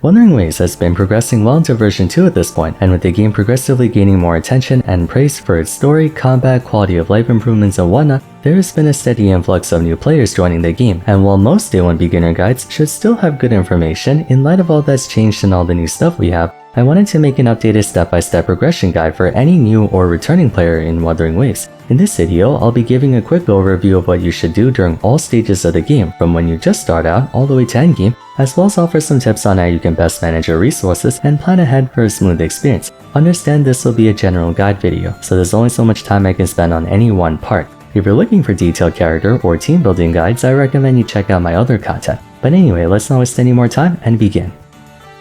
Wuthering Waves has been progressing well into version 2 at this point, and with the game progressively gaining more attention and praise for its story, combat, quality of life improvements and whatnot, there has been a steady influx of new players joining the game, and while most Day 1 beginner guides should still have good information, in light of all that's changed and all the new stuff we have, I wanted to make an updated step-by-step progression guide for any new or returning player in Wuthering Waves. In this video, I'll be giving a quick overview of what you should do during all stages of the game, from when you just start out all the way to endgame, as well as offer some tips on how you can best manage your resources and plan ahead for a smooth experience. Understand this will be a general guide video, so there's only so much time I can spend on any one part. If you're looking for detailed character or team building guides, I recommend you check out my other content. But anyway, let's not waste any more time and begin.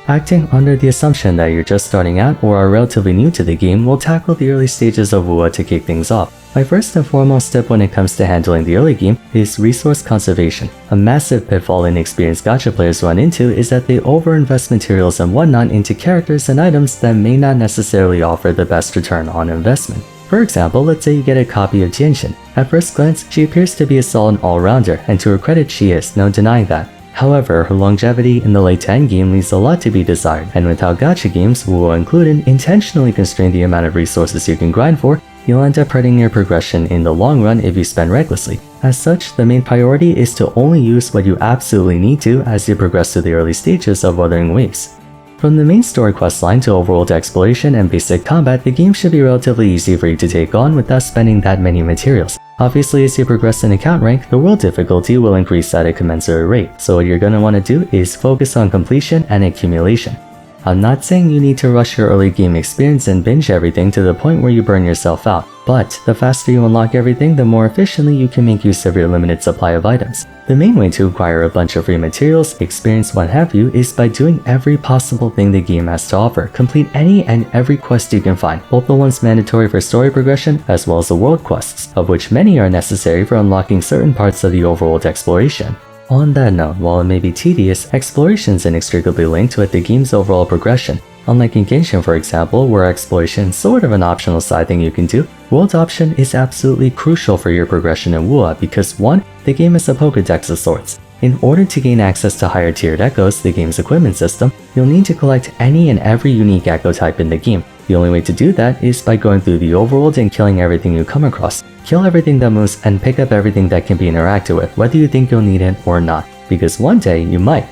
Acting under the assumption that you're just starting out or are relatively new to the game, we'll tackle the early stages of Wuwa to kick things off. My first and foremost step when it comes to handling the early game is resource conservation. A massive pitfall inexperienced gacha players run into is that they overinvest materials and whatnot into characters and items that may not necessarily offer the best return on investment. For example, let's say you get a copy of Jinshin. At first glance, she appears to be a solid all-rounder, and to her credit she is, no denying that. However, her longevity in the late to end game leaves a lot to be desired, and with how gacha games, Wuwa included, intentionally constrain the amount of resources you can grind for, you'll end up hurting your progression in the long run if you spend recklessly. As such, the main priority is to only use what you absolutely need to as you progress through the early stages of Wuthering Waves. From the main story questline to overworld exploration and basic combat, the game should be relatively easy for you to take on without spending that many materials. Obviously, as you progress in account rank, the world difficulty will increase at a commensurate rate, so what you're going to want to do is focus on completion and accumulation. I'm not saying you need to rush your early game experience and binge everything to the point where you burn yourself out, but the faster you unlock everything, the more efficiently you can make use of your limited supply of items. The main way to acquire a bunch of free materials, experience, what have you, is by doing every possible thing the game has to offer. Complete any and every quest you can find, both the ones mandatory for story progression as well as the world quests, of which many are necessary for unlocking certain parts of the overworld exploration. On that note, while it may be tedious, exploration is inextricably linked with the game's overall progression. Unlike in Genshin, for example, where exploration is sort of an optional side thing you can do, world option is absolutely crucial for your progression in Wuwa because 1. The game is a Pokédex of sorts. In order to gain access to higher tiered echoes, the game's equipment system, you'll need to collect any and every unique echo type in the game. The only way to do that is by going through the overworld and killing everything you come across. Kill everything that moves and pick up everything that can be interacted with, whether you think you'll need it or not, because one day you might.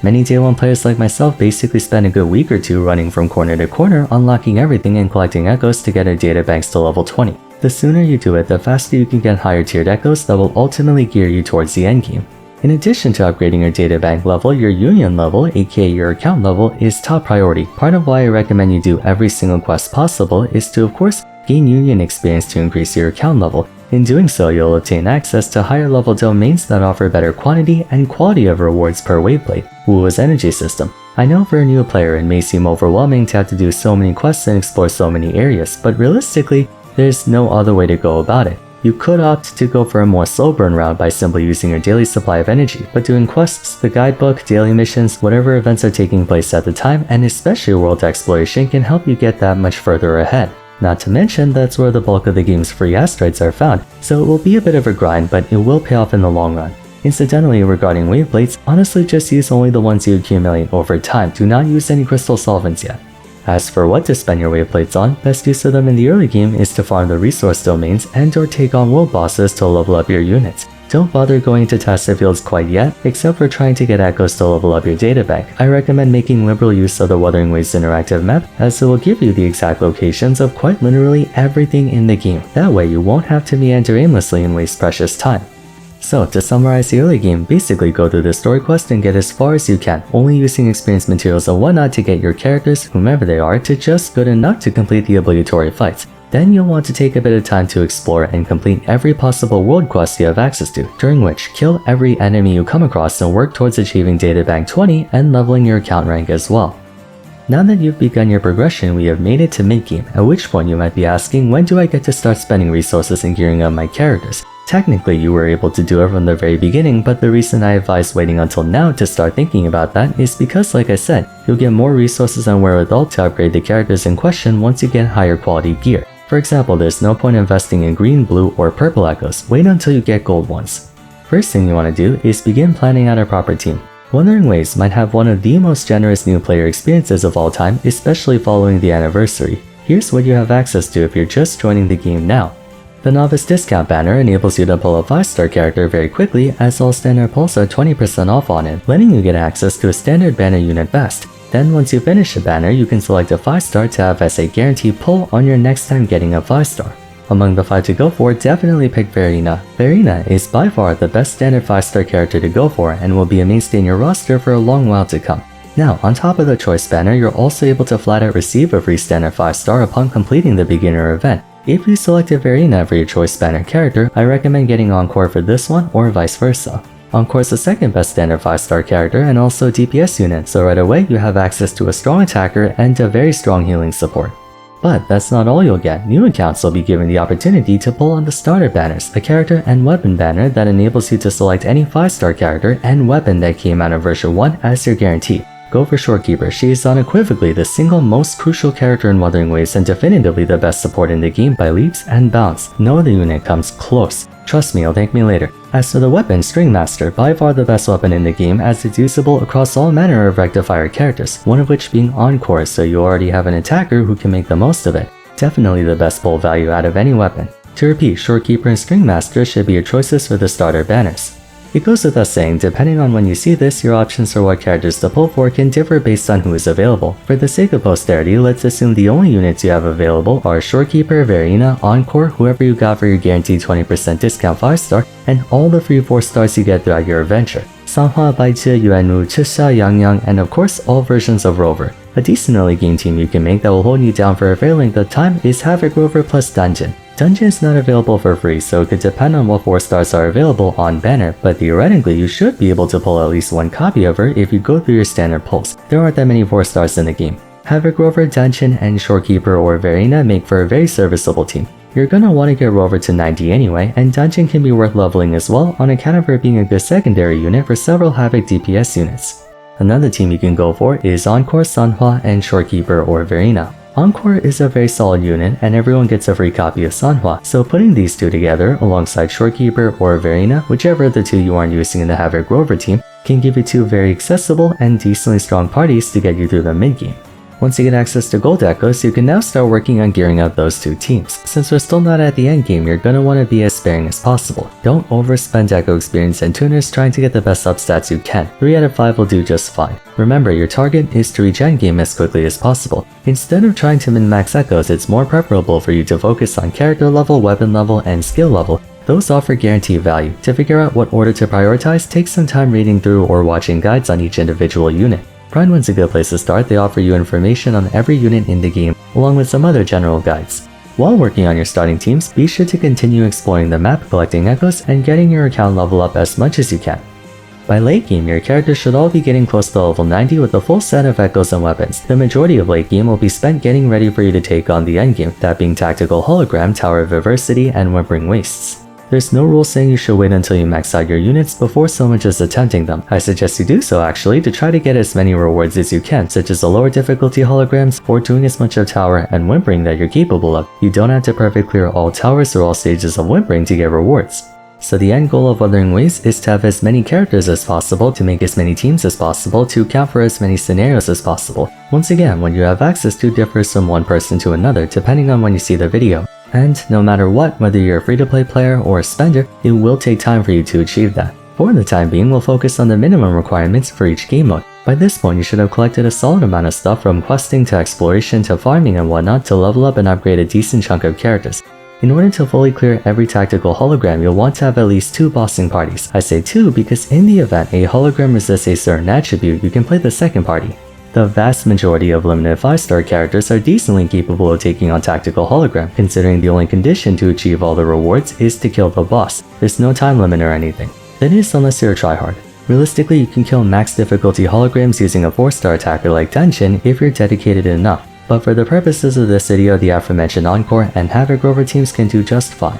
Many Day 1 players like myself basically spend a good week or two running from corner to corner, unlocking everything and collecting echoes to get our data banks to level 20. The sooner you do it, the faster you can get higher tiered echoes that will ultimately gear you towards the endgame. In addition to upgrading your data bank level, your union level, aka your account level, is top priority. Part of why I recommend you do every single quest possible is to, of course, gain union experience to increase your account level. In doing so, you'll obtain access to higher level domains that offer better quantity and quality of rewards per waveplate, Wuwa's energy system. I know for a new player it may seem overwhelming to have to do so many quests and explore so many areas, but realistically, there's no other way to go about it. You could opt to go for a more slow burn route by simply using your daily supply of energy, but doing quests, the guidebook, daily missions, whatever events are taking place at the time, and especially world exploration can help you get that much further ahead. Not to mention, that's where the bulk of the game's free asteroids are found, so it will be a bit of a grind, but it will pay off in the long run. Incidentally, regarding wave plates, honestly just use only the ones you accumulate over time, do not use any crystal solvents yet. As for what to spend your wave plates on, best use of them in the early game is to farm the resource domains and or take on world bosses to level up your units. Don't bother going into Tassa Fields quite yet, except for trying to get echoes to level up your data bank. I recommend making liberal use of the Wuthering Waves interactive map, as it will give you the exact locations of quite literally everything in the game. That way you won't have to meander aimlessly and waste precious time. So, to summarize the early game, basically go through the story quest and get as far as you can, only using experience materials and whatnot to get your characters, whomever they are, to just good enough to complete the obligatory fights. Then you'll want to take a bit of time to explore and complete every possible world quest you have access to, during which kill every enemy you come across and work towards achieving data bank 20 and leveling your account rank as well. Now that you've begun your progression, we have made it to mid-game, at which point you might be asking, when do I get to start spending resources and gearing up my characters? Technically, you were able to do it from the very beginning, but the reason I advise waiting until now to start thinking about that is because, like I said, you'll get more resources and wherewithal to upgrade the characters in question once you get higher quality gear. For example, there's no point investing in green, blue, or purple echoes. Wait until you get gold ones. First thing you want to do is begin planning out a proper team. Wuthering Waves might have one of the most generous new player experiences of all time, especially following the anniversary. Here's what you have access to if you're just joining the game now. The Novice Discount banner enables you to pull a 5-star character very quickly, as all standard pulls are 20% off on it, letting you get access to a standard banner unit fast. Then once you finish the banner, you can select a 5-star to have as a guaranteed pull on your next time getting a 5-star. Among the 5 to go for, definitely pick Verena. Verena is by far the best standard 5-star character to go for and will be a mainstay in your roster for a long while to come. Now, on top of the choice banner, you're also able to flat out receive a free standard 5-star upon completing the beginner event. If you selected Verena for your choice banner character, I recommend getting Encore for this one or vice versa. Encore is the second best standard 5-star character and also a DPS unit, so right away you have access to a strong attacker and a very strong healing support. But that's not all you'll get. New accounts will be given the opportunity to pull on the starter banners, a character and weapon banner that enables you to select any 5-star character and weapon that came out of version 1 as your guarantee. Go for Shorekeeper. She is unequivocally the single most crucial character in Wuthering Waves and definitively the best support in the game by leaps and bounds. No other unit comes close. Trust me, you'll thank me later. As for the weapon, Stringmaster, by far the best weapon in the game as it's usable across all manner of rectifier characters, one of which being Encore, so you already have an attacker who can make the most of it. Definitely the best pull value out of any weapon. To repeat, Shorekeeper and Stringmaster should be your choices for the starter banners. It goes without saying, depending on when you see this, your options for what characters to pull for can differ based on who is available. For the sake of posterity, let's assume the only units you have available are Shorekeeper, Verena, Encore, whoever you got for your guaranteed 20% discount 5-star, and all the free 4-stars you get throughout your adventure. Sanhua, Baichi, Yuanwu, Chisha, Yangyang, and of course all versions of Rover. A decent early game team you can make that will hold you down for a fair length of time is Havoc Rover plus Dungeon. Dungeon is not available for free, so it could depend on what 4-stars are available on banner, but theoretically you should be able to pull at least one copy of her if you go through your standard pulls. There aren't that many 4-stars in the game. Havoc Rover, Dungeon, and Shorekeeper or Verena make for a very serviceable team. You're gonna want to get Rover to 90 anyway, and Dungeon can be worth leveling as well on account of her being a good secondary unit for several Havoc DPS units. Another team you can go for is Encore, Sanhua, and Shorekeeper or Verena. Encore is a very solid unit and everyone gets a free copy of Sanhua, so putting these two together alongside Shorekeeper or Verena, whichever of the two you aren't using in the Havoc Rover team, can give you two very accessible and decently strong parties to get you through the mid-game. Once you get access to gold echoes, you can now start working on gearing up those two teams. Since we're still not at the endgame, you're gonna want to be as sparing as possible. Don't overspend echo experience and tuners trying to get the best substats you can. 3 out of 5 will do just fine. Remember, your target is to reach endgame as quickly as possible. Instead of trying to min-max echoes, it's more preferable for you to focus on character level, weapon level, and skill level. Those offer guaranteed value. To figure out what order to prioritize, take some time reading through or watching guides on each individual unit. Prideone's a good place to start. They offer you information on every unit in the game, along with some other general guides. While working on your starting teams, be sure to continue exploring the map, collecting echoes, and getting your account level up as much as you can. By late game, your characters should all be getting close to level 90 with a full set of echoes and weapons. The majority of late game will be spent getting ready for you to take on the endgame, that being Tactical Hologram, Tower of Adversity, and Wuthering Wastes. There's no rule saying you should wait until you max out your units before so much as attempting them. I suggest you do so actually to try to get as many rewards as you can, such as the lower difficulty holograms or doing as much of Tower and Whimpering that you're capable of. You don't have to perfectly clear all towers or all stages of Whimpering to get rewards. So the end goal of Wuthering Waves is to have as many characters as possible, to make as many teams as possible, to account for as many scenarios as possible. Once again, what you have access to differs from one person to another depending on when you see the video. And no matter what, whether you're a free-to-play player or a spender, it will take time for you to achieve that. For the time being, we'll focus on the minimum requirements for each game mode. By this point, you should have collected a solid amount of stuff from questing to exploration to farming and whatnot to level up and upgrade a decent chunk of characters. In order to fully clear every tactical hologram, you'll want to have at least 2 bossing parties. I say 2 because in the event a hologram resists a certain attribute, you can play the second party. The vast majority of limited 5-star characters are decently capable of taking on Tactical Hologram, considering the only condition to achieve all the rewards is to kill the boss. There's no time limit or anything. That is unless you're a tryhard. Realistically, you can kill max difficulty holograms using a 4-star attacker like Dungeon if you're dedicated enough, but for the purposes of this video, the aforementioned Encore and Havoc Rover teams can do just fine.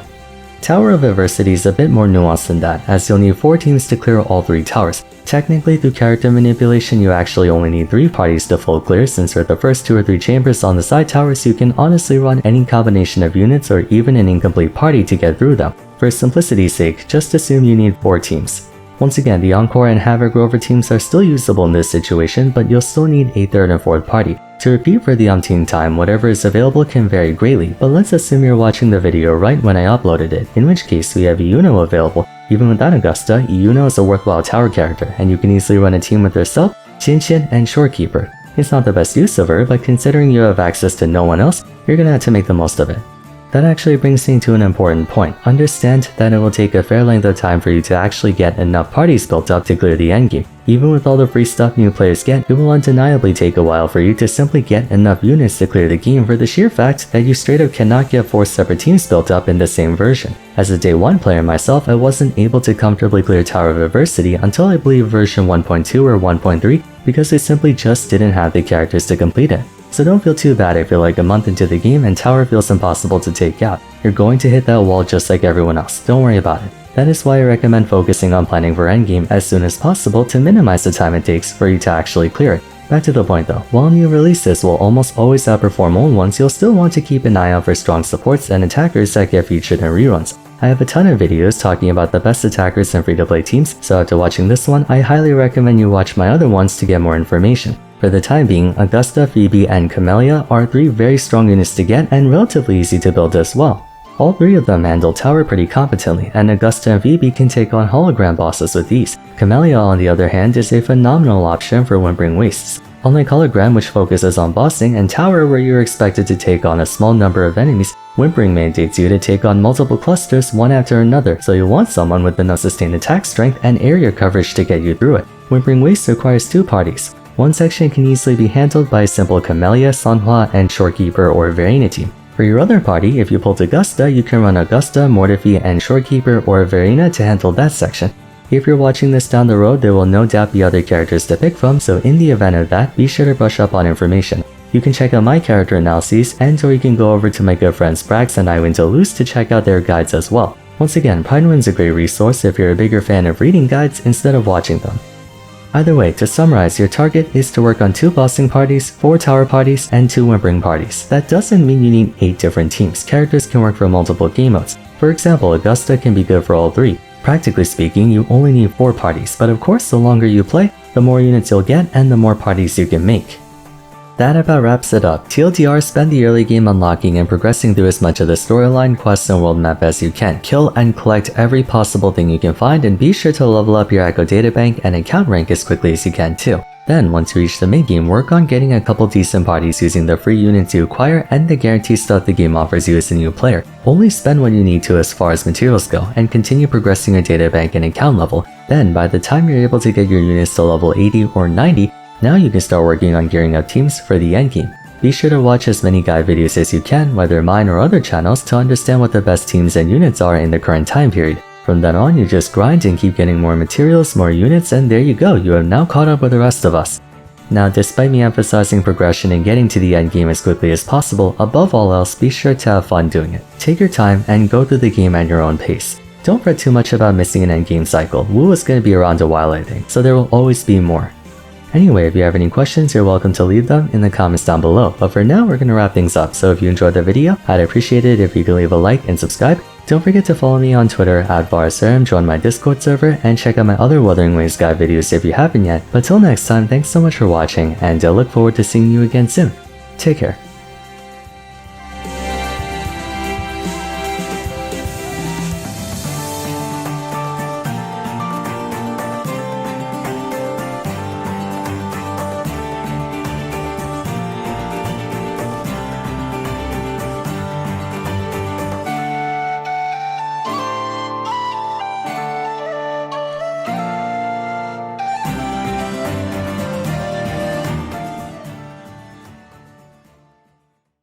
Tower of Adversity is a bit more nuanced than that, as you'll need 4 teams to clear all 3 towers. Technically, through character manipulation, you actually only need 3 parties to full clear, since for the first 2 or 3 chambers on the side towers, you can honestly run any combination of units or even an incomplete party to get through them. For simplicity's sake, just assume you need 4 teams. Once again, the Encore and Havoc Rover teams are still usable in this situation, but you'll still need a third and fourth party. To repeat for the umpteenth time, whatever is available can vary greatly, but let's assume you're watching the video right when I uploaded it, in which case we have Yuno available. Even without Augusta, Yuno is a worthwhile tower character, and you can easily run a team with herself, Qianqian, and Shorekeeper. It's not the best use of her, but considering you have access to no one else, you're gonna have to make the most of it. That actually brings me to an important point. Understand that it will take a fair length of time for you to actually get enough parties built up to clear the endgame. Even with all the free stuff new players get, it will undeniably take a while for you to simply get enough units to clear the game for the sheer fact that you straight up cannot get 4 separate teams built up in the same version. As a day 1 player myself, I wasn't able to comfortably clear Tower of Adversity until I believe version 1.2 or 1.3 because I simply just didn't have the characters to complete it. So don't feel too bad if you're like a month into the game and Tower feels impossible to take out. You're going to hit that wall just like everyone else, don't worry about it. That is why I recommend focusing on planning for endgame as soon as possible to minimize the time it takes for you to actually clear it. Back to the point though, while new releases will almost always outperform old ones, you'll still want to keep an eye out for strong supports and attackers that get featured in reruns. I have a ton of videos talking about the best attackers in free-to-play teams, so after watching this one, I highly recommend you watch my other ones to get more information. For the time being, Augusta, Phoebe, and Camellia are 3 very strong units to get and relatively easy to build as well. All 3 of them handle tower pretty competently, and Augusta and Phoebe can take on hologram bosses with ease. Camellia, on the other hand, is a phenomenal option for Wuthering Waves. Unlike hologram, which focuses on bossing, and tower, where you're expected to take on a small number of enemies, Wuthering mandates you to take on multiple clusters one after another, so you'll want someone with enough sustained attack strength and area coverage to get you through it. Wuthering Waves requires 2 parties. One section can easily be handled by a simple Camellia, Sunhua, and Shorekeeper or Verena team. For your other party, if you pulled Augusta, you can run Augusta, Mortefi, and Shorekeeper or Verena to handle that section. If you're watching this down the road, there will no doubt be other characters to pick from, so in the event of that, be sure to brush up on information. You can check out my character analyses, or you can go over to my good friends Brax and Iwin Toulouse to check out their guides as well. Once again, Pinewin's a great resource if you're a bigger fan of reading guides instead of watching them. Either way, to summarize, your target is to work on 2 bossing parties, 4 tower parties, and 2 Wuthering parties. That doesn't mean you need 8 different teams. Characters can work for multiple game modes. For example, Augusta can be good for all 3. Practically speaking, you only need 4 parties, but of course the longer you play, the more units you'll get and the more parties you can make. That about wraps it up. TLDR, spend the early game unlocking and progressing through as much of the storyline, quests, and world map as you can. Kill and collect every possible thing you can find, and be sure to level up your Echo databank and account rank as quickly as you can too. Then, once you reach the mid-game, work on getting a couple decent parties using the free units you acquire and the guaranteed stuff the game offers you as a new player. Only spend what you need to as far as materials go, and continue progressing your databank and account level. Then, by the time you're able to get your units to level 80 or 90, now you can start working on gearing up teams for the endgame. Be sure to watch as many guide videos as you can, whether mine or other channels, to understand what the best teams and units are in the current time period. From then on, you just grind and keep getting more materials, more units, and there you go, you have now caught up with the rest of us. Now, despite me emphasizing progression and getting to the endgame as quickly as possible, above all else, be sure to have fun doing it. Take your time and go through the game at your own pace. Don't fret too much about missing an endgame cycle. Wuwa is going to be around a while, I think, so there will always be more. Anyway, if you have any questions, you're welcome to leave them in the comments down below. But for now, we're gonna wrap things up, so if you enjoyed the video, I'd appreciate it if you could leave a like and subscribe. Don't forget to follow me on Twitter @VarSerum, join my Discord server, and check out my other Wuthering Waves guide videos if you haven't yet. But till next time, thanks so much for watching, and I look forward to seeing you again soon. Take care.